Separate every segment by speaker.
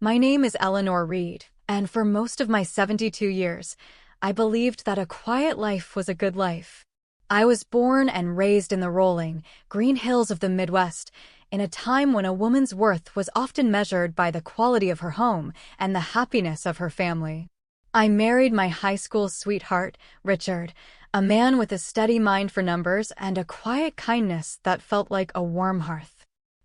Speaker 1: My name is Eleanor Reed, and for most of my 72 years, I believed that a quiet life was a good life. I was born and raised in the rolling, green hills of the Midwest, in a time when a woman's worth was often measured by the quality of her home and the happiness of her family. I married my high school sweetheart, Richard, a man with a steady mind for numbers and a quiet kindness that felt like a warm hearth.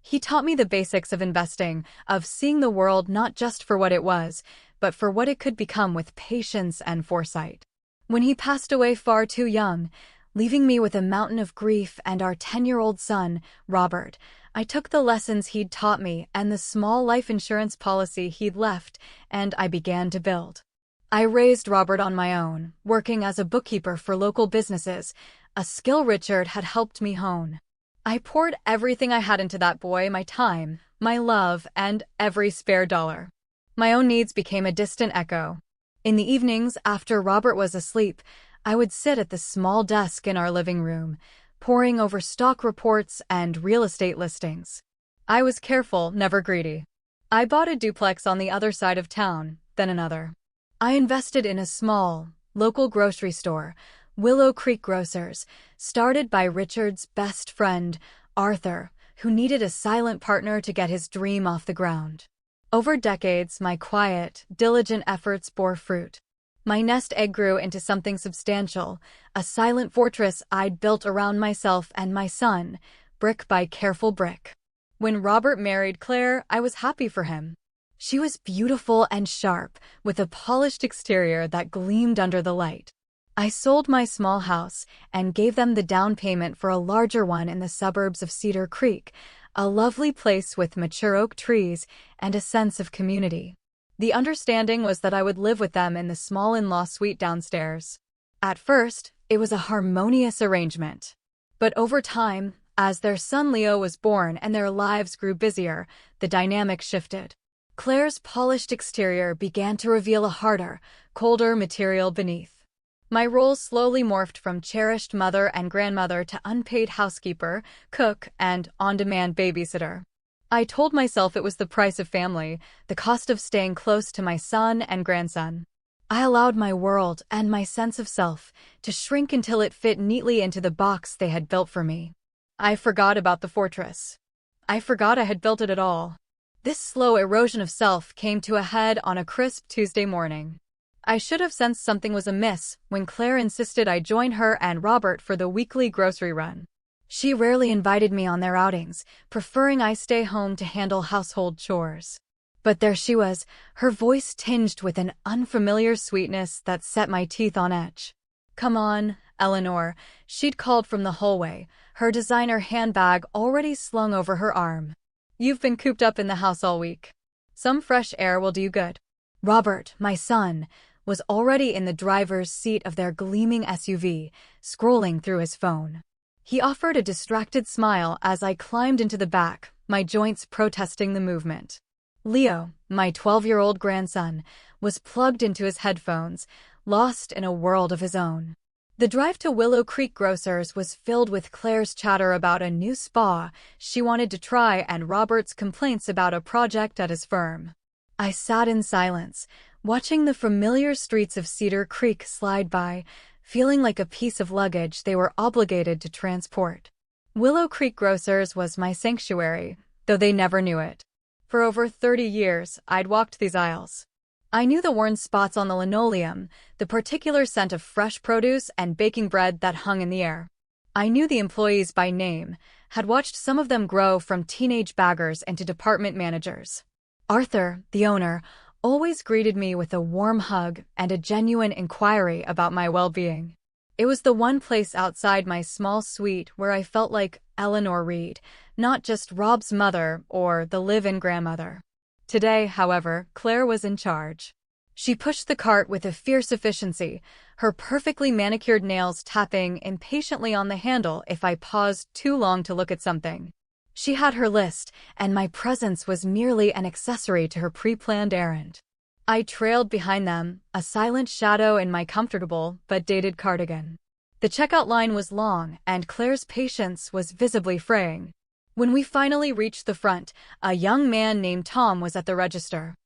Speaker 1: He taught me the basics of investing, of seeing the world not just for what it was, but for what it could become with patience and foresight. When he passed away far too young, leaving me with a mountain of grief and our 10-year-old son, Robert, I took the lessons he'd taught me and the small life insurance policy he'd left, and I began to build. I raised Robert on my own, working as a bookkeeper for local businesses, a skill Richard had helped me hone. I poured everything I had into that boy, my time, my love, and every spare dollar. My own needs became a distant echo. In the evenings, after Robert was asleep, I would sit at the small desk in our living room, poring over stock reports and real estate listings. I was careful, never greedy. I bought a duplex on the other side of town, then another. I invested in a small, local grocery store, Willow Creek Grocers, started by Richard's best friend, Arthur, who needed a silent partner to get his dream off the ground. Over decades, my quiet, diligent efforts bore fruit. My nest egg grew into something substantial, a silent fortress I'd built around myself and my son, brick by careful brick. When Robert married Claire, I was happy for him. She was beautiful and sharp, with a polished exterior that gleamed under the light. I sold my small house and gave them the down payment for a larger one in the suburbs of Cedar Creek, a lovely place with mature oak trees and a sense of community. The understanding was that I would live with them in the small in-law suite downstairs. At first, it was a harmonious arrangement. But over time, as their son Leo was born and their lives grew busier, the dynamic shifted. Claire's polished exterior began to reveal a harder, colder material beneath. My roles slowly morphed from cherished mother and grandmother to unpaid housekeeper, cook, and on-demand babysitter. I told myself it was the price of family, the cost of staying close to my son and grandson. I allowed my world and my sense of self to shrink until it fit neatly into the box they had built for me. I forgot about the fortress. I forgot I had built it at all. This slow erosion of self came to a head on a crisp Tuesday morning. I should have sensed something was amiss when Claire insisted I join her and Robert for the weekly grocery run. She rarely invited me on their outings, preferring I stay home to handle household chores. But there she was, her voice tinged with an unfamiliar sweetness that set my teeth on edge. "Come on, Eleanor," she'd called from the hallway, her designer handbag already slung over her arm. "You've been cooped up in the house all week. Some fresh air will do you good." Robert, my son, was already in the driver's seat of their gleaming SUV, scrolling through his phone. He offered a distracted smile as I climbed into the back, my joints protesting the movement. Leo, my 12-year-old grandson, was plugged into his headphones, lost in a world of his own. The drive to Willow Creek Grocers was filled with Claire's chatter about a new spa she wanted to try and Robert's complaints about a project at his firm. I sat in silence, watching the familiar streets of Cedar Creek slide by, feeling like a piece of luggage they were obligated to transport. Willow Creek Grocers was my sanctuary, though they never knew it. For over 30 years, I'd walked these aisles. I knew the worn spots on the linoleum, the particular scent of fresh produce and baking bread that hung in the air. I knew the employees by name, had watched some of them grow from teenage baggers into department managers. Arthur, the owner, always greeted me with a warm hug and a genuine inquiry about my well-being. It was the one place outside my small suite where I felt like Eleanor Reed, not just Rob's mother or the live-in grandmother. Today, however, Claire was in charge. She pushed the cart with a fierce efficiency, her perfectly manicured nails tapping impatiently on the handle if I paused too long to look at something. She had her list, and my presence was merely an accessory to her pre-planned errand. I trailed behind them, a silent shadow in my comfortable but dated cardigan. The checkout line was long, and Claire's patience was visibly fraying. When we finally reached the front, a young man named Tom was at the register.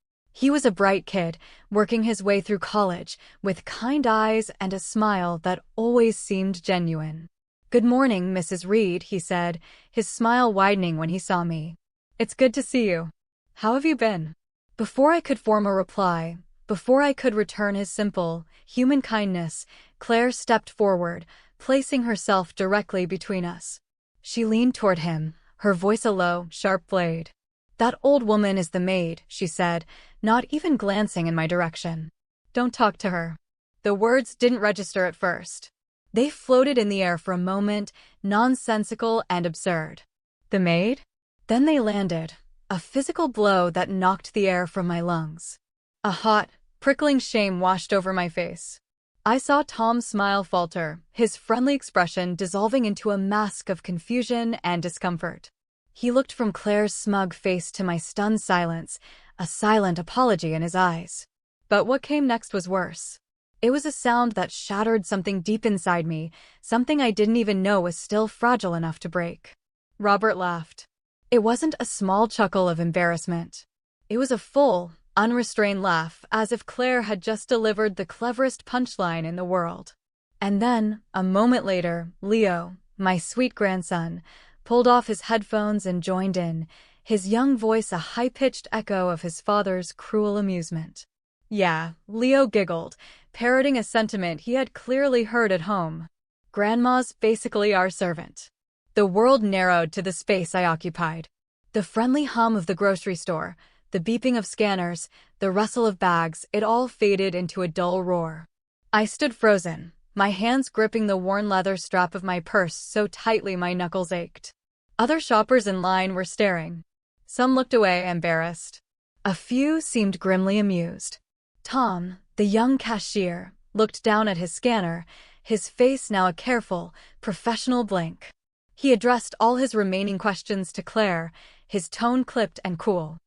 Speaker 1: He was a bright kid, working his way through college, with kind eyes and a smile that always seemed genuine. "Good morning, Mrs. Reed," he said, his smile widening when he saw me. "It's good to see you. How have you been?" Before I could form a reply, before I could return his simple, human kindness, Claire stepped forward, placing herself directly between us. She leaned toward him, her voice a low, sharp blade. "That old woman is the maid," she said, not even glancing in my direction. "Don't talk to her." The words didn't register at first. They floated in the air for a moment, nonsensical and absurd. The maid? Then they landed, a physical blow that knocked the air from my lungs. A hot, prickling shame washed over my face. I saw Tom's smile falter, his friendly expression dissolving into a mask of confusion and discomfort. He looked from Claire's smug face to my stunned silence, a silent apology in his eyes. But what came next was worse. It was a sound that shattered something deep inside me, something I didn't even know was still fragile enough to break. Robert laughed. It wasn't a small chuckle of embarrassment. It was a full, unrestrained laugh, as if Claire had just delivered the cleverest punchline in the world. And then, a moment later, Leo, my sweet grandson, pulled off his headphones and joined in, his young voice a high-pitched echo of his father's cruel amusement. "Yeah," Leo giggled, parroting a sentiment he had clearly heard at home. "Grandma's basically our servant." The world narrowed to the space I occupied. The friendly hum of the grocery store, the beeping of scanners, the rustle of bags, it all faded into a dull roar. I stood frozen, my hands gripping the worn leather strap of my purse so tightly my knuckles ached. Other shoppers in line were staring. Some looked away, embarrassed. A few seemed grimly amused. Tom, the young cashier, looked down at his scanner, his face now a careful, professional blank. He addressed all his remaining questions to Claire, his tone clipped and cool.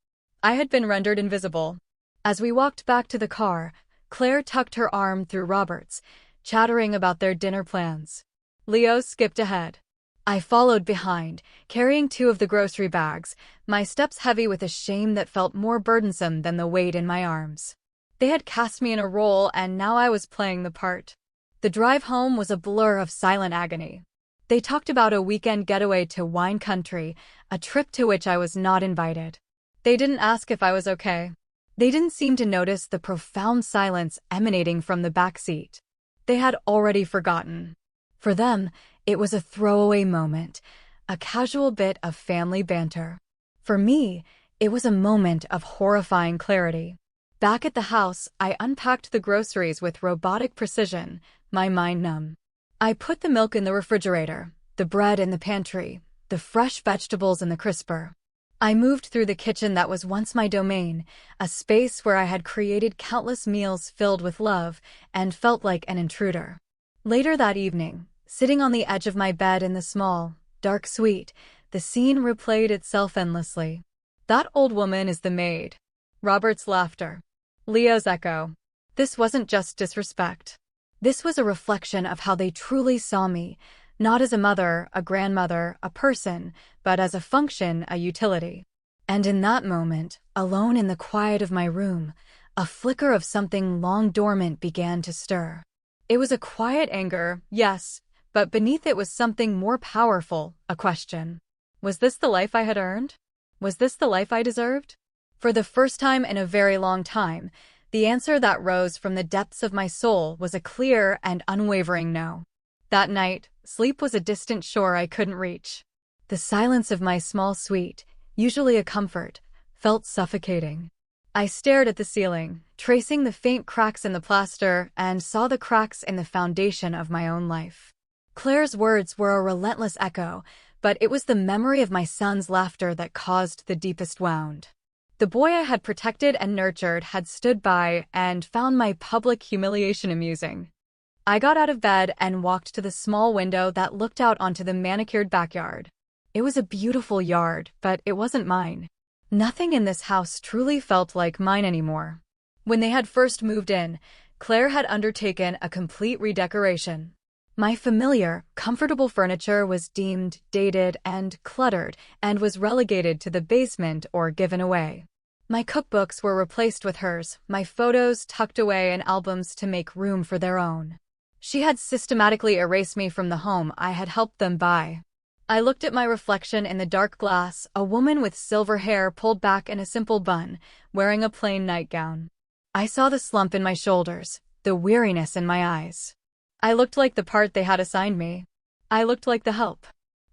Speaker 1: I had been rendered invisible. As we walked back to the car, Claire tucked her arm through Robert's, chattering about their dinner plans. Leo skipped ahead. I followed behind, carrying 2 of the grocery bags, my steps heavy with a shame that felt more burdensome than the weight in my arms. They had cast me in a role, and now I was playing the part. The drive home was a blur of silent agony. They talked about a weekend getaway to wine country, a trip to which I was not invited. They didn't ask if I was okay. They didn't seem to notice the profound silence emanating from the back seat. They had already forgotten. For them, it was a throwaway moment, a casual bit of family banter. For me, it was a moment of horrifying clarity. Back at the house, I unpacked the groceries with robotic precision, my mind numb. I put the milk in the refrigerator, the bread in the pantry, the fresh vegetables in the crisper. I moved through the kitchen that was once my domain, a space where I had created countless meals filled with love and felt like an intruder. Later that evening, sitting on the edge of my bed in the small, dark suite, the scene replayed itself endlessly. "That old woman is the maid." Robert's laughter. Leo's echo. This wasn't just disrespect. This was a reflection of how they truly saw me, not as a mother, a grandmother, a person, but as a function, a utility. And in that moment, alone in the quiet of my room, a flicker of something long dormant began to stir. It was a quiet anger, yes, but beneath it was something more powerful, a question. Was this the life I had earned? Was this the life I deserved? For the first time in a very long time, the answer that rose from the depths of my soul was a clear and unwavering no. That night, sleep was a distant shore I couldn't reach. The silence of my small suite, usually a comfort, felt suffocating. I stared at the ceiling, tracing the faint cracks in the plaster, and saw the cracks in the foundation of my own life. Claire's words were a relentless echo, but it was the memory of my son's laughter that caused the deepest wound. The boy I had protected and nurtured had stood by and found my public humiliation amusing. I got out of bed and walked to the small window that looked out onto the manicured backyard. It was a beautiful yard, but it wasn't mine. Nothing in this house truly felt like mine anymore. When they had first moved in, Claire had undertaken a complete redecoration. My familiar, comfortable furniture was deemed dated and cluttered and was relegated to the basement or given away. My cookbooks were replaced with hers, my photos tucked away in albums to make room for their own. She had systematically erased me from the home I had helped them buy. I looked at my reflection in the dark glass, a woman with silver hair pulled back in a simple bun, wearing a plain nightgown. I saw the slump in my shoulders, the weariness in my eyes. I looked like the part they had assigned me. I looked like the help.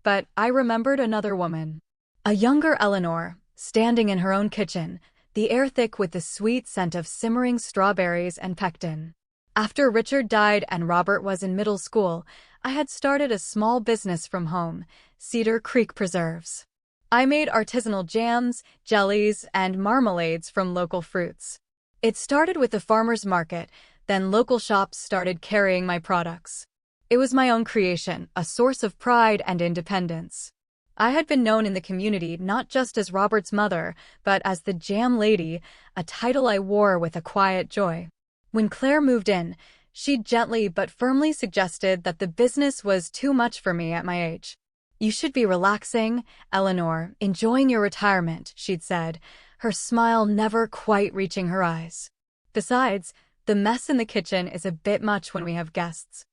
Speaker 1: But I remembered another woman. A younger Eleanor, standing in her own kitchen, the air thick with the sweet scent of simmering strawberries and pectin. After Richard died and Robert was in middle school, I had started a small business from home, Cedar Creek Preserves. I made artisanal jams, jellies, and marmalades from local fruits. It started with the farmer's market, then local shops started carrying my products. It was my own creation, a source of pride and independence. I had been known in the community not just as Robert's mother, but as the Jam Lady, a title I wore with a quiet joy. When Claire moved in, she gently but firmly suggested that the business was too much for me at my age. "You should be relaxing, Eleanor, enjoying your retirement," she'd said, her smile never quite reaching her eyes. "Besides, the mess in the kitchen is a bit much when we have guests."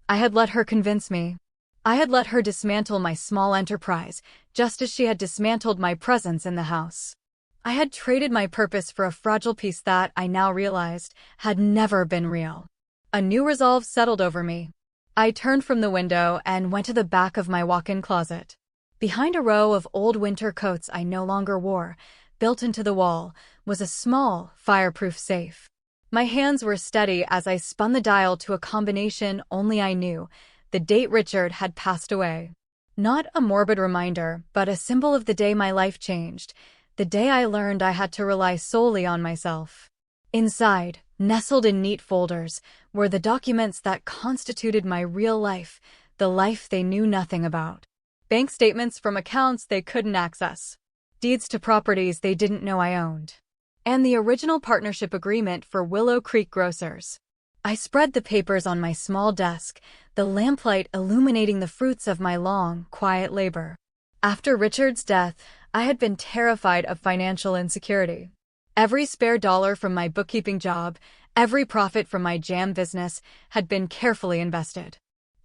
Speaker 1: I had let her convince me. I had let her dismantle my small enterprise, just as she had dismantled my presence in the house. I had traded my purpose for a fragile piece that, I now realized, had never been real. A new resolve settled over me. I turned from the window and went to the back of my walk-in closet. Behind a row of old winter coats I no longer wore, built into the wall, was a small, fireproof safe. My hands were steady as I spun the dial to a combination only I knew: the date Richard had passed away. Not a morbid reminder, but a symbol of the day my life changed, the day I learned I had to rely solely on myself. Inside, nestled in neat folders, were the documents that constituted my real life, the life they knew nothing about. Bank statements from accounts they couldn't access, deeds to properties they didn't know I owned, and the original partnership agreement for Willow Creek Grocers. I spread the papers on my small desk, the lamplight illuminating the fruits of my long, quiet labor. After Richard's death, I had been terrified of financial insecurity. Every spare dollar from my bookkeeping job, every profit from my jam business, had been carefully invested.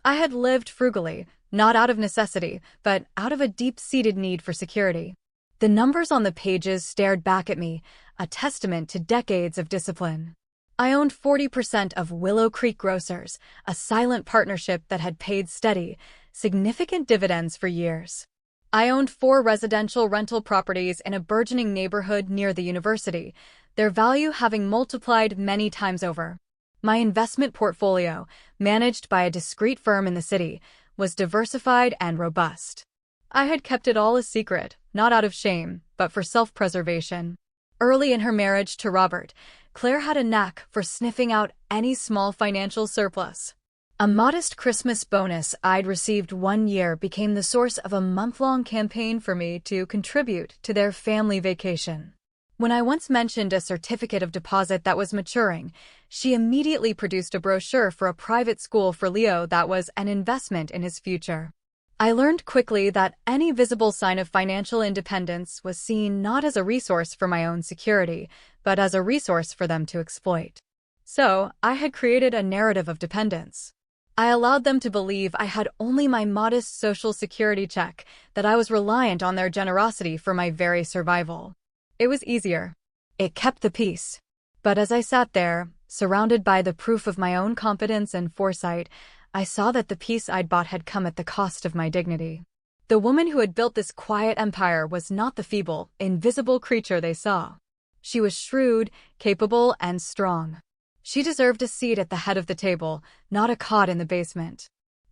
Speaker 1: I had lived frugally, not out of necessity, but out of a deep-seated need for security. The numbers on the pages stared back at me, a testament to decades of discipline. I owned 40% of Willow Creek Grocers, a silent partnership that had paid steady, significant dividends for years. I owned 4 residential rental properties in a burgeoning neighborhood near the university, their value having multiplied many times over. My investment portfolio, managed by a discreet firm in the city, was diversified and robust. I had kept it all a secret, not out of shame, but for self-preservation. Early in her marriage to Robert, Claire had a knack for sniffing out any small financial surplus. A modest Christmas bonus I'd received one year became the source of a month-long campaign for me to contribute to their family vacation. When I once mentioned a certificate of deposit that was maturing, she immediately produced a brochure for a private school for Leo that was an investment in his future. I learned quickly that any visible sign of financial independence was seen not as a resource for my own security, but as a resource for them to exploit. So, I had created a narrative of dependence. I allowed them to believe I had only my modest social security check, that I was reliant on their generosity for my very survival. It was easier. It kept the peace. But as I sat there, surrounded by the proof of my own competence and foresight, I saw that the peace I'd bought had come at the cost of my dignity. The woman who had built this quiet empire was not the feeble, invisible creature they saw. She was shrewd, capable, and strong. She deserved a seat at the head of the table, not a cot in the basement.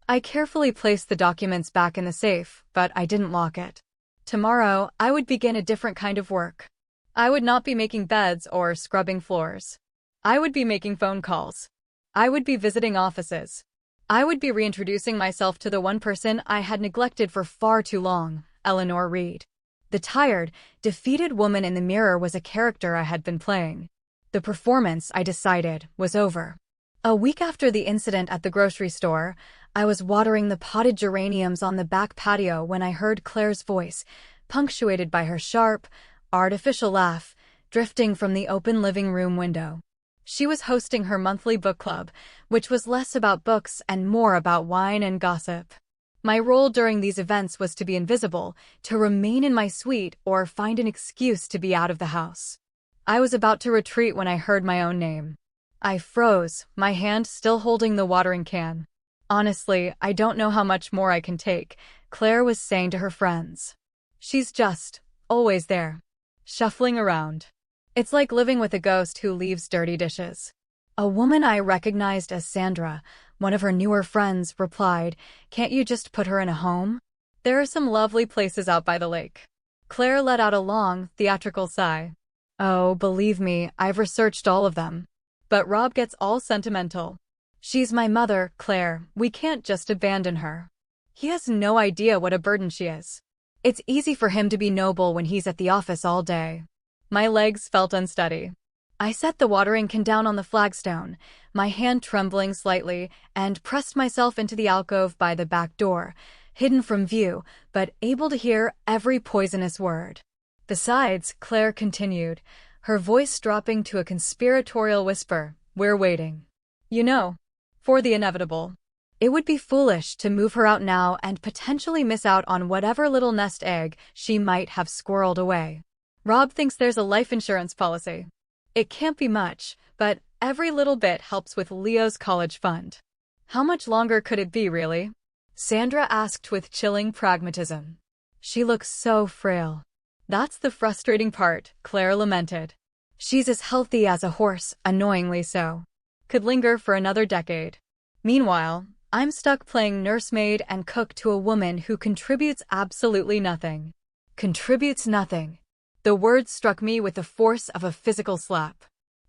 Speaker 1: I carefully placed the documents back in the safe, but I didn't lock it. Tomorrow, I would begin a different kind of work. I would not be making beds or scrubbing floors. I would be making phone calls. I would be visiting offices. I would be reintroducing myself to the one person I had neglected for far too long, Eleanor Reed. The tired, defeated woman in the mirror was a character I had been playing. The performance, I decided, was over. A week after the incident at the grocery store, I was watering the potted geraniums on the back patio when I heard Claire's voice, punctuated by her sharp, artificial laugh, drifting from the open living room window. She was hosting her monthly book club, which was less about books and more about wine and gossip. My role during these events was to be invisible, to remain in my suite or find an excuse to be out of the house. I was about to retreat when I heard my own name. I froze, my hand still holding the watering can. Honestly, I don't know how much more I can take, Claire was saying to her friends. She's just always there, shuffling around. It's like living with a ghost who leaves dirty dishes. A woman I recognized as Sandra, one of her newer friends, replied, "Can't you just put her in a home? There are some lovely places out by the lake." Claire let out a long, theatrical sigh. "Oh, believe me, I've researched all of them. But Rob gets all sentimental. She's my mother, Claire, we can't just abandon her. He has no idea what a burden she is. It's easy for him to be noble when he's at the office all day." My legs felt unsteady. I set the watering can down on the flagstone, my hand trembling slightly, and pressed myself into the alcove by the back door, hidden from view, but able to hear every poisonous word. "Besides," Claire continued, her voice dropping to a conspiratorial whisper, "we're waiting. You know, for the inevitable. It would be foolish to move her out now and potentially miss out on whatever little nest egg she might have squirreled away. Rob thinks there's a life insurance policy. It can't be much, but every little bit helps with Leo's college fund. How much longer could it be, really?" Sandra asked with chilling pragmatism. She looks so frail. "That's the frustrating part," Claire lamented. "She's as healthy as a horse, annoyingly so. Could linger for another decade. Meanwhile, I'm stuck playing nursemaid and cook to a woman who contributes absolutely nothing." Contributes nothing. The word struck me with the force of a physical slap.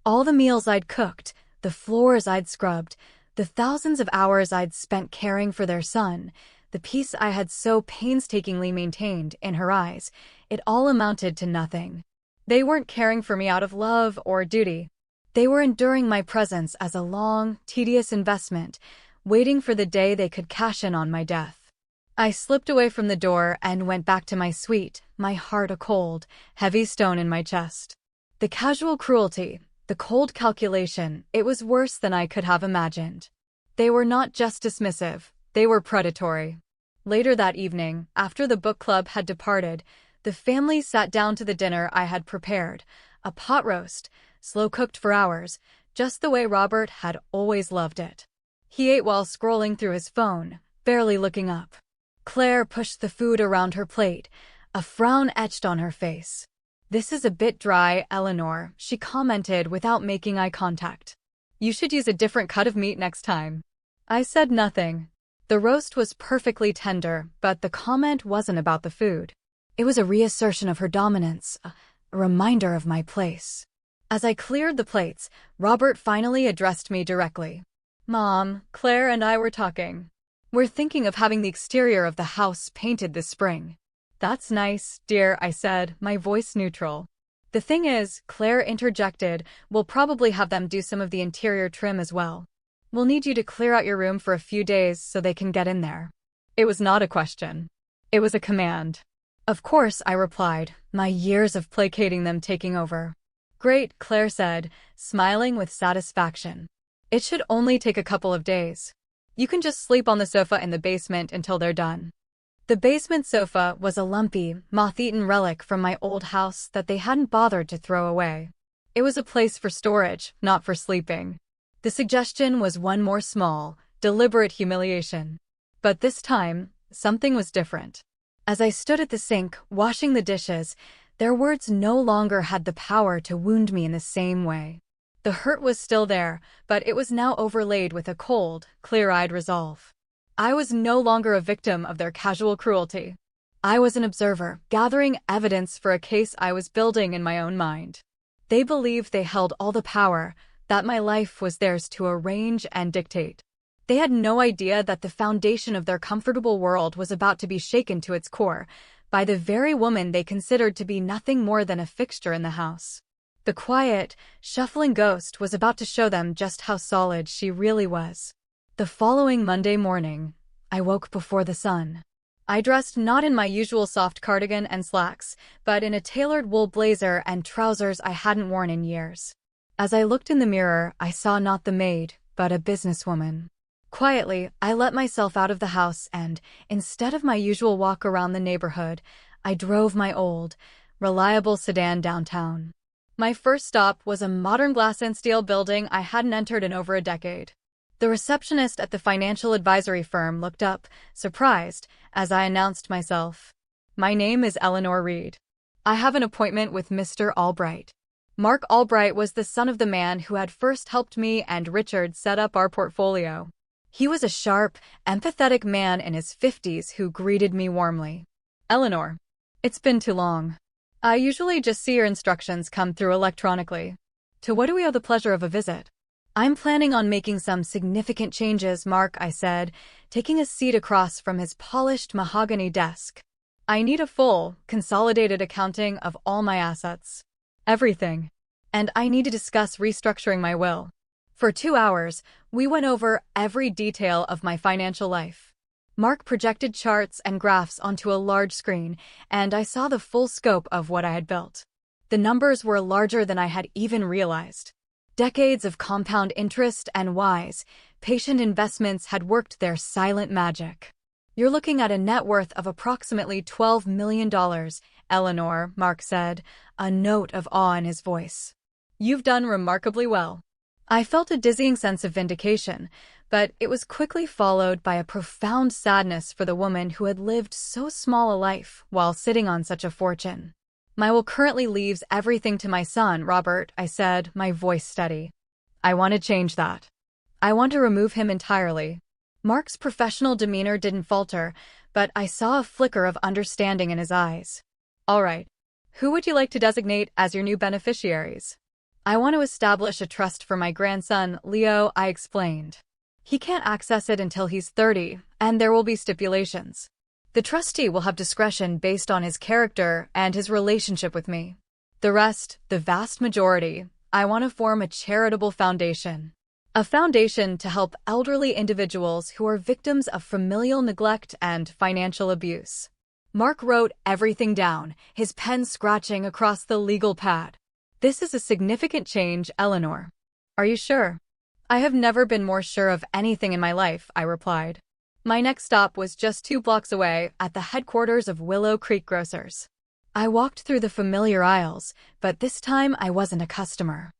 Speaker 1: All the meals I'd cooked, the floors I'd scrubbed, the thousands of hours I'd spent caring for their son, the peace I had so painstakingly maintained, in her eyes, it all amounted to nothing. They weren't caring for me out of love or duty. They were enduring my presence as a long, tedious investment, waiting for the day they could cash in on my death. I slipped away from the door and went back to my suite, my heart a cold, heavy stone in my chest. The casual cruelty, the cold calculation, it was worse than I could have imagined. They were not just dismissive, they were predatory. Later that evening, after the book club had departed, the family sat down to the dinner I had prepared, a pot roast, slow-cooked for hours, just the way Robert had always loved it. He ate while scrolling through his phone, barely looking up. Claire pushed the food around her plate, a frown etched on her face. "This is a bit dry, Eleanor," she commented without making eye contact. "You should use a different cut of meat next time." I said nothing. The roast was perfectly tender, but the comment wasn't about the food. It was a reassertion of her dominance, a reminder of my place. As I cleared the plates, Robert finally addressed me directly. "Mom, Claire and I were talking. We're thinking of having the exterior of the house painted this spring." "That's nice, dear," I said, my voice neutral. "The thing is," Claire interjected, "we'll probably have them do some of the interior trim as well. We'll need you to clear out your room for a few days so they can get in there." It was not a question. It was a command. "Of course," I replied, my years of placating them taking over. "Great," Claire said, smiling with satisfaction. "It should only take a couple of days. You can just sleep on the sofa in the basement until they're done." The basement sofa was a lumpy, moth-eaten relic from my old house that they hadn't bothered to throw away. It was a place for storage, not for sleeping. The suggestion was one more small, deliberate humiliation. But this time, something was different. As I stood at the sink, washing the dishes, their words no longer had the power to wound me in the same way. The hurt was still there, but it was now overlaid with a cold, clear-eyed resolve. I was no longer a victim of their casual cruelty. I was an observer, gathering evidence for a case I was building in my own mind. They believed they held all the power, that my life was theirs to arrange and dictate. They had no idea that the foundation of their comfortable world was about to be shaken to its core by the very woman they considered to be nothing more than a fixture in the house. The quiet, shuffling ghost was about to show them just how solid she really was. The following Monday morning, I woke before the sun. I dressed not in my usual soft cardigan and slacks, but in a tailored wool blazer and trousers I hadn't worn in years. As I looked in the mirror, I saw not the maid, but a businesswoman. Quietly, I let myself out of the house and, instead of my usual walk around the neighborhood, I drove my old, reliable sedan downtown. My first stop was a modern glass and steel building I hadn't entered in over a decade. The receptionist at the financial advisory firm looked up, surprised, as I announced myself. My name is Eleanor Reed. I have an appointment with Mr. Albright. Mark Albright was the son of the man who had first helped me and Richard set up our portfolio. He was a sharp, empathetic man in his 50s who greeted me warmly. Eleanor, it's been too long. I usually just see your instructions come through electronically. To what do we owe the pleasure of a visit? I'm planning on making some significant changes, Mark, I said, taking a seat across from his polished mahogany desk. I need a full, consolidated accounting of all my assets. Everything. And I need to discuss restructuring my will. For 2 hours, we went over every detail of my financial life. Mark projected charts and graphs onto a large screen, and I saw the full scope of what I had built. The numbers were larger than I had even realized. Decades of compound interest and wise, patient investments had worked their silent magic. You're looking at a net worth of approximately $12 million, Eleanor, Mark said, a note of awe in his voice. You've done remarkably well. I felt a dizzying sense of vindication, but it was quickly followed by a profound sadness for the woman who had lived so small a life while sitting on such a fortune. My will currently leaves everything to my son, Robert, I said, my voice steady. I want to change that. I want to remove him entirely. Mark's professional demeanor didn't falter, but I saw a flicker of understanding in his eyes. All right. Who would you like to designate as your new beneficiaries? I want to establish a trust for my grandson, Leo, I explained. He can't access it until he's 30, and there will be stipulations. The trustee will have discretion based on his character and his relationship with me. The rest, the vast majority, I want to form a charitable foundation. A foundation to help elderly individuals who are victims of familial neglect and financial abuse. Mark wrote everything down, his pen scratching across the legal pad. This is a significant change, Eleanor. Are you sure? I have never been more sure of anything in my life, I replied. My next stop was just 2 blocks away at the headquarters of Willow Creek Grocers. I walked through the familiar aisles, but this time I wasn't a customer.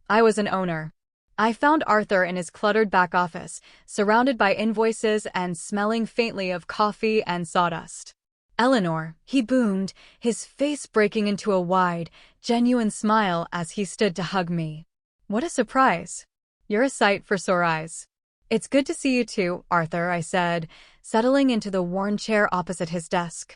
Speaker 1: I was an owner. I found Arthur in his cluttered back office, surrounded by invoices and smelling faintly of coffee and sawdust. Eleanor, he boomed, his face breaking into a wide, genuine smile as he stood to hug me. What a surprise. You're a sight for sore eyes. It's good to see you too, Arthur, I said, settling into the worn chair opposite his desk.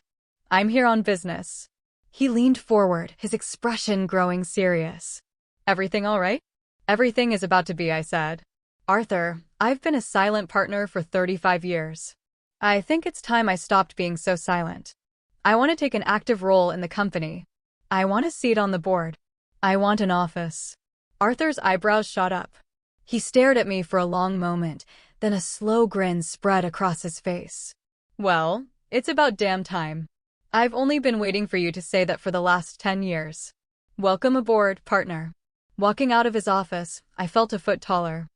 Speaker 1: I'm here on business. He leaned forward, his expression growing serious. Everything all right? Everything is about to be, I said. Arthur, I've been a silent partner for 35 years. I think it's time I stopped being so silent. I want to take an active role in the company. I want a seat on the board. I want an office. Arthur's eyebrows shot up. He stared at me for a long moment, then a slow grin spread across his face. Well, it's about damn time. I've only been waiting for you to say that for the last 10 years. Welcome aboard, partner. Walking out of his office, I felt a foot taller.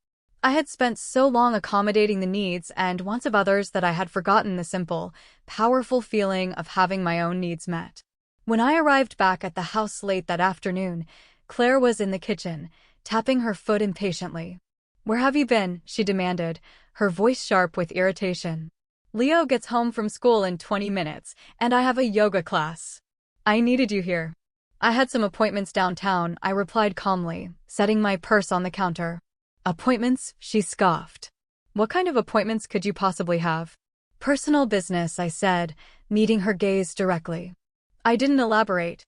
Speaker 1: I had spent so long accommodating the needs and wants of others that I had forgotten the simple, powerful feeling of having my own needs met. When I arrived back at the house late that afternoon, Claire was in the kitchen, tapping her foot impatiently. Where have you been? She demanded, her voice sharp with irritation. Leo gets home from school in 20 minutes, and I have a yoga class. I needed you here. I had some appointments downtown, I replied calmly, setting my purse on the counter. Appointments? She scoffed. What kind of appointments could you possibly have? Personal business, I said, meeting her gaze directly. I didn't elaborate.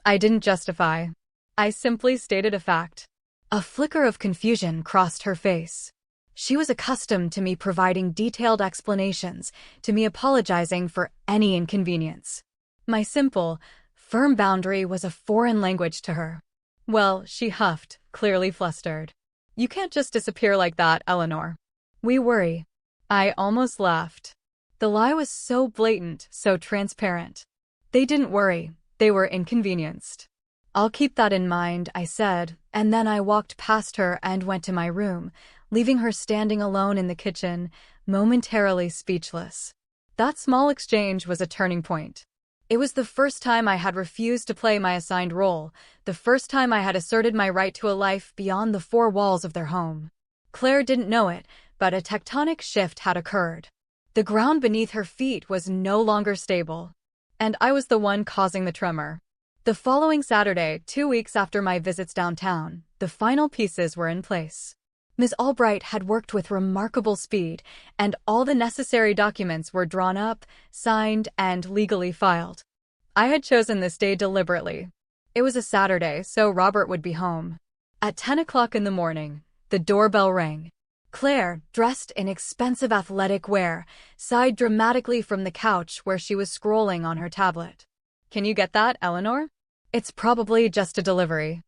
Speaker 1: I didn't justify. I simply stated a fact. A flicker of confusion crossed her face. She was accustomed to me providing detailed explanations, to me apologizing for any inconvenience. My simple, firm boundary was a foreign language to her. Well, she huffed, clearly flustered. You can't just disappear like that, Eleanor. We worry. I almost laughed. The lie was so blatant, so transparent. They didn't worry. They were inconvenienced. I'll keep that in mind, I said, and then I walked past her and went to my room, leaving her standing alone in the kitchen, momentarily speechless. That small exchange was a turning point. It was the first time I had refused to play my assigned role, the first time I had asserted my right to a life beyond the four walls of their home. Claire didn't know it, but a tectonic shift had occurred. The ground beneath her feet was no longer stable. And I was the one causing the tremor. The following Saturday, 2 weeks after my visits downtown, the final pieces were in place. Ms. Albright had worked with remarkable speed, and all the necessary documents were drawn up, signed, and legally filed. I had chosen this day deliberately. It was a Saturday, so Robert would be home. At 10 o'clock in the morning, the doorbell rang. Claire, dressed in expensive athletic wear, sighed dramatically from the couch where she was scrolling on her tablet. "Can you get that, Eleanor?" "It's probably just a delivery."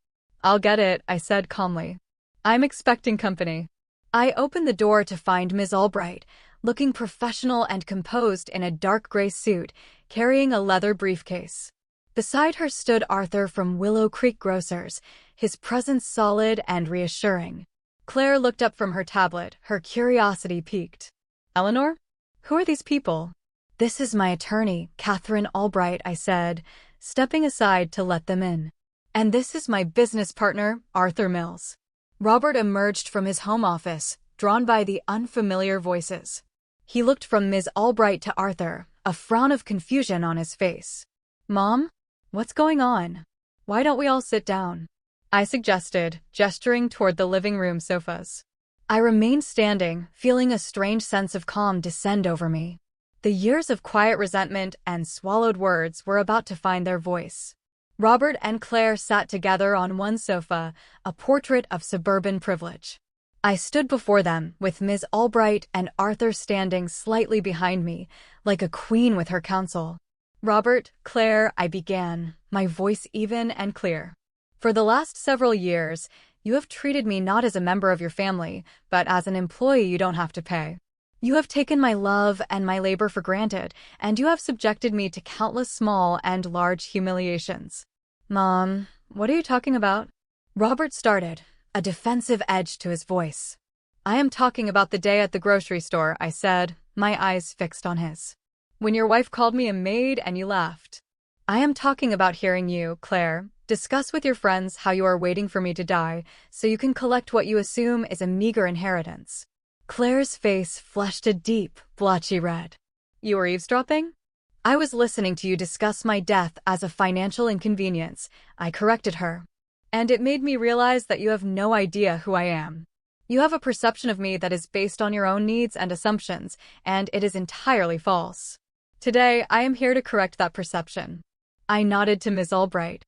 Speaker 1: "I'll get it," I said calmly. "I'm expecting company." I opened the door to find Ms. Albright, looking professional and composed in a dark gray suit, carrying a leather briefcase. Beside her stood Arthur from Willow Creek Grocers, his presence solid and reassuring. Claire looked up from her tablet, her curiosity piqued. "Eleanor? Who are these people?" "This is my attorney, Catherine Albright," I said, stepping aside to let them in. "And this is my business partner, Arthur Mills." Robert emerged from his home office, drawn by the unfamiliar voices. He looked from Ms. Albright to Arthur, a frown of confusion on his face. "Mom? What's going on? Why don't we all sit down?" I suggested, gesturing toward the living room sofas. I remained standing, feeling a strange sense of calm descend over me. The years of quiet resentment and swallowed words were about to find their voice. Robert and Claire sat together on one sofa, a portrait of suburban privilege. I stood before them, with Ms. Albright and Arthur standing slightly behind me, like a queen with her counsel. "Robert, Claire," I began, my voice even and clear. "For the last several years, you have treated me not as a member of your family, but as an employee you don't have to pay. You have taken my love and my labor for granted, and you have subjected me to countless small and large humiliations." "Mom, what are you talking about?" Robert started, a defensive edge to his voice. "I am talking about the day at the grocery store," I said, my eyes fixed on his. "When your wife called me a maid and you laughed. I am talking about hearing you, Claire, discuss with your friends how you are waiting for me to die, so you can collect what you assume is a meager inheritance." Claire's face flushed a deep, blotchy red. "You were eavesdropping?" "I was listening to you discuss my death as a financial inconvenience," I corrected her. "And it made me realize that you have no idea who I am. You have a perception of me that is based on your own needs and assumptions, and it is entirely false. Today, I am here to correct that perception." I nodded to Ms. Albright.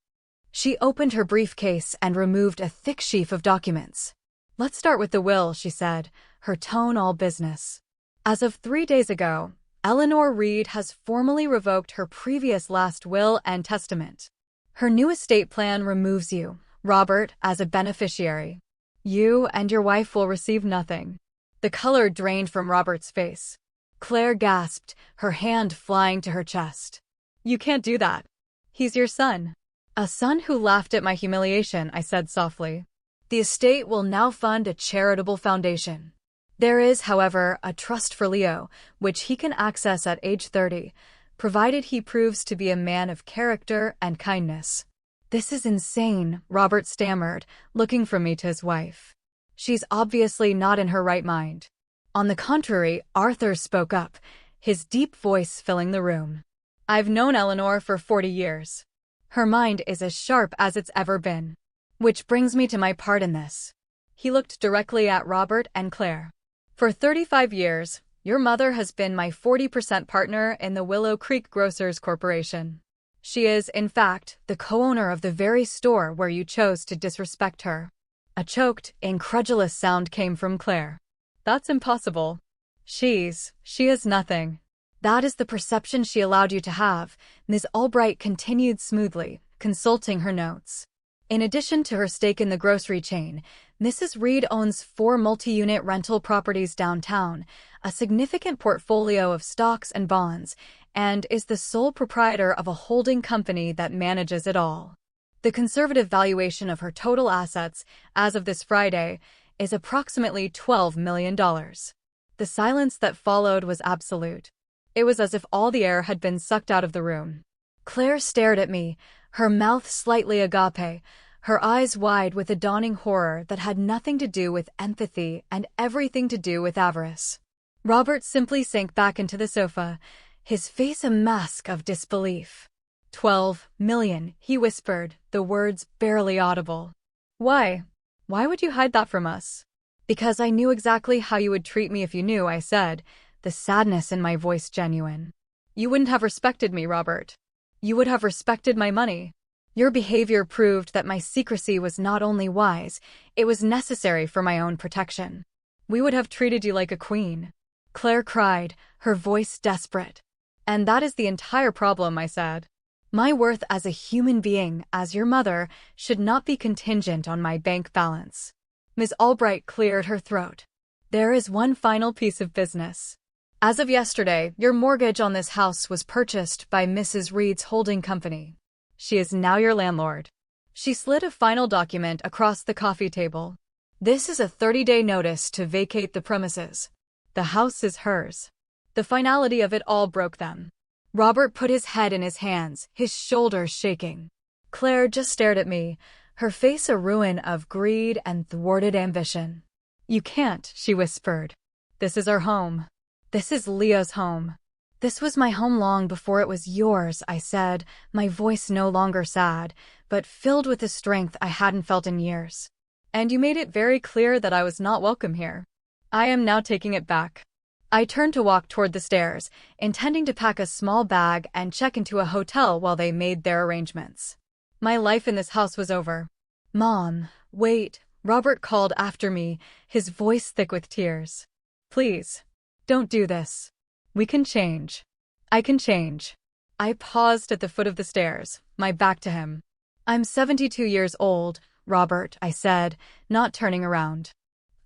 Speaker 1: She opened her briefcase and removed a thick sheaf of documents. "Let's start with the will," she said, her tone all business. "As of 3 days ago, Eleanor Reed has formally revoked her previous last will and testament. Her new estate plan removes you, Robert, as a beneficiary. You and your wife will receive nothing." The color drained from Robert's face. Claire gasped, her hand flying to her chest. "You can't do that. He's your son." "A son who laughed at my humiliation," I said softly. "The estate will now fund a charitable foundation. There is, however, a trust for Leo, which he can access at age 30, provided he proves to be a man of character and kindness." "This is insane," Robert stammered, looking from me to his wife. "She's obviously not in her right mind." On the contrary, Arthur spoke up, his deep voice filling the room. "I've known Eleanor for 40 years. Her mind is as sharp as it's ever been. Which brings me to my part in this." He looked directly at Robert and Claire. "For 35 years, your mother has been my 40% partner in the Willow Creek Grocers Corporation. She is, in fact, the co-owner of the very store where you chose to disrespect her." A choked, incredulous sound came from Claire. "That's impossible. She is nothing." "That is the perception she allowed you to have," Ms. Albright continued smoothly, consulting her notes. In addition to her stake in the grocery chain, Mrs. Reed owns 4 multi-unit rental properties downtown, a significant portfolio of stocks and bonds, and is the sole proprietor of a holding company that manages it all. The conservative valuation of her total assets, as of this Friday, is approximately $12 million. The silence that followed was absolute. It was as if all the air had been sucked out of the room. Claire stared at me, her mouth slightly agape, her eyes wide with a dawning horror that had nothing to do with empathy and everything to do with avarice. Robert simply sank back into the sofa, his face a mask of disbelief. 12 million, he whispered, the words barely audible. Why? Why would you hide that from us? Because I knew exactly how you would treat me if you knew, I said, the sadness in my voice genuine. You wouldn't have respected me, Robert. You would have respected my money. Your behavior proved that my secrecy was not only wise, it was necessary for my own protection. We would have treated you like a queen. Claire cried, her voice desperate. And that is the entire problem, I said. My worth as a human being, as your mother, should not be contingent on my bank balance. Ms. Albright cleared her throat. There is one final piece of business. As of yesterday, your mortgage on this house was purchased by Mrs. Reed's holding company. She is now your landlord. She slid a final document across the coffee table. This is a 30-day notice to vacate the premises. The house is hers. The finality of it all broke them. Robert put his head in his hands, his shoulders shaking. Claire just stared at me, her face a ruin of greed and thwarted ambition. You can't, she whispered. This is our home. This is Leo's home. This was my home long before it was yours, I said, my voice no longer sad, but filled with a strength I hadn't felt in years. And you made it very clear that I was not welcome here. I am now taking it back. I turned to walk toward the stairs, intending to pack a small bag and check into a hotel while they made their arrangements. My life in this house was over. Mom, wait, Robert called after me, his voice thick with tears. Please, don't do this. We can change. I can change. I paused at the foot of the stairs, my back to him. I'm 72 years old, Robert, I said, not turning around.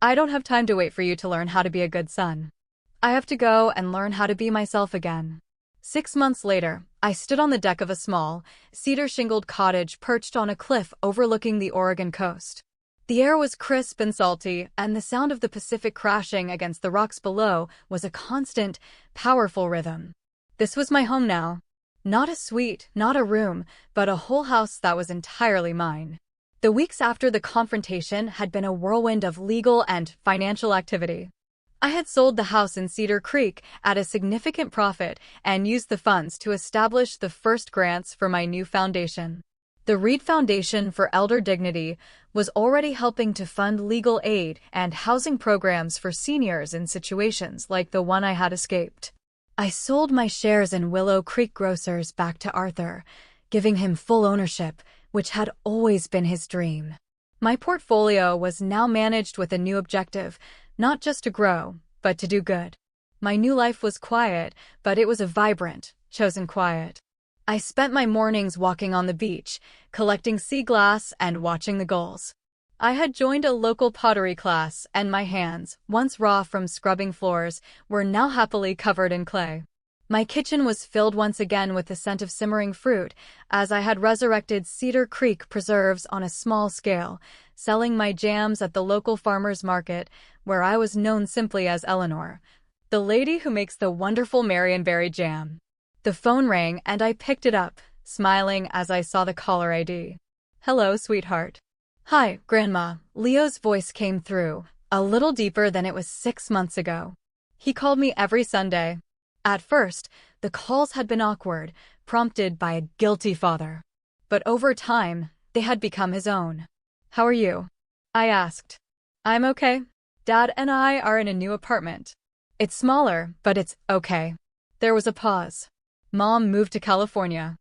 Speaker 1: I don't have time to wait for you to learn how to be a good son. I have to go and learn how to be myself again. 6 months later, I stood on the deck of a small, cedar-shingled cottage perched on a cliff overlooking the Oregon coast. The air was crisp and salty, and the sound of the Pacific crashing against the rocks below was a constant, powerful rhythm. This was my home now. Not a suite, not a room, but a whole house that was entirely mine. The weeks after the confrontation had been a whirlwind of legal and financial activity. I had sold the house in Cedar Creek at a significant profit and used the funds to establish the first grants for my new foundation. The Reed Foundation for Elder Dignity was already helping to fund legal aid and housing programs for seniors in situations like the one I had escaped. I sold my shares in Willow Creek Grocers back to Arthur, giving him full ownership, which had always been his dream. My portfolio was now managed with a new objective, not just to grow, but to do good. My new life was quiet, but it was a vibrant, chosen quiet. I spent my mornings walking on the beach, collecting sea glass and watching the gulls. I had joined a local pottery class, and my hands, once raw from scrubbing floors, were now happily covered in clay. My kitchen was filled once again with the scent of simmering fruit, as I had resurrected Cedar Creek preserves on a small scale, selling my jams at the local farmer's market, where I was known simply as Eleanor, the lady who makes the wonderful Marionberry jam. The phone rang and I picked it up, smiling as I saw the caller ID. Hello, sweetheart. Hi, Grandma. Leo's voice came through, a little deeper than it was 6 months ago. He called me every Sunday. At first, the calls had been awkward, prompted by a guilty father. But over time, they had become his own. How are you? I asked. I'm okay. Dad and I are in a new apartment. It's smaller, but it's okay. There was a pause. Mom moved to California.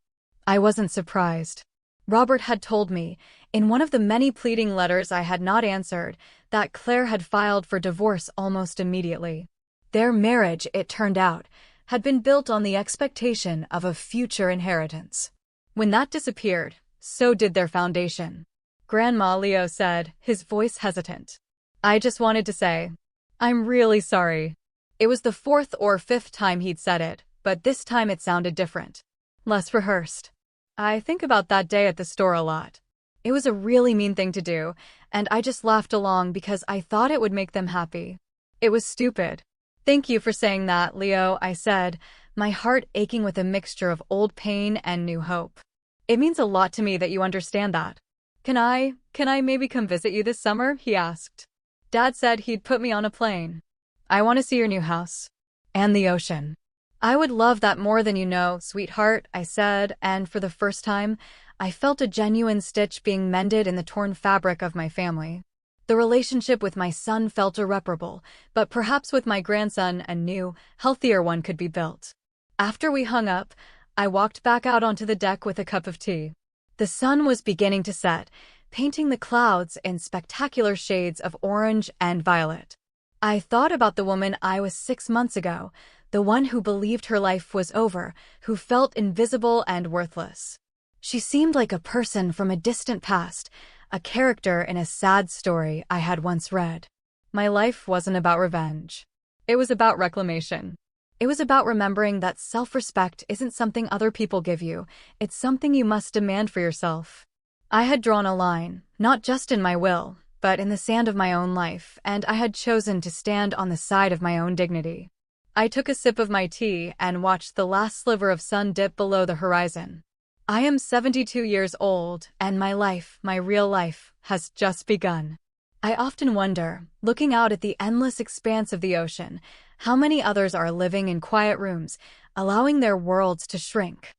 Speaker 1: I wasn't surprised. Robert had told me, in one of the many pleading letters I had not answered, that Claire had filed for divorce almost immediately. Their marriage, it turned out, had been built on the expectation of a future inheritance. When that disappeared, so did their foundation. Grandma, Leo said, his voice hesitant. I just wanted to say, I'm really sorry. It was the fourth or fifth time he'd said it, but this time it sounded different. Less rehearsed. I think about that day at the store a lot. It was a really mean thing to do, and I just laughed along because I thought it would make them happy. It was stupid. Thank you for saying that, Leo, I said, my heart aching with a mixture of old pain and new hope. It means a lot to me that you understand that. Can I maybe come visit you this summer? He asked. Dad said he'd put me on a plane. I want to see your new house. And the ocean. I would love that more than you know, sweetheart, I said, and for the first time, I felt a genuine stitch being mended in the torn fabric of my family. The relationship with my son felt irreparable, but perhaps with my grandson a new, healthier one could be built. After we hung up, I walked back out onto the deck with a cup of tea. The sun was beginning to set, painting the clouds in spectacular shades of orange and violet. I thought about the woman I was 6 months ago, the one who believed her life was over, who felt invisible and worthless. She seemed like a person from a distant past, a character in a sad story I had once read. My life wasn't about revenge. It was about reclamation. It was about remembering that self-respect isn't something other people give you, it's something you must demand for yourself. I had drawn a line, not just in my will, but in the sand of my own life, and I had chosen to stand on the side of my own dignity. I took a sip of my tea and watched the last sliver of sun dip below the horizon. I am 72 years old, and my life, my real life, has just begun. I often wonder, looking out at the endless expanse of the ocean, how many others are living in quiet rooms, allowing their worlds to shrink.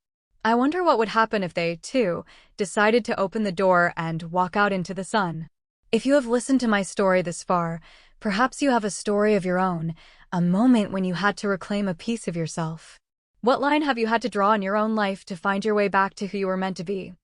Speaker 1: I wonder what would happen if they, too, decided to open the door and walk out into the sun. If you have listened to my story this far, perhaps you have a story of your own, a moment when you had to reclaim a piece of yourself. What line have you had to draw in your own life to find your way back to who you were meant to be?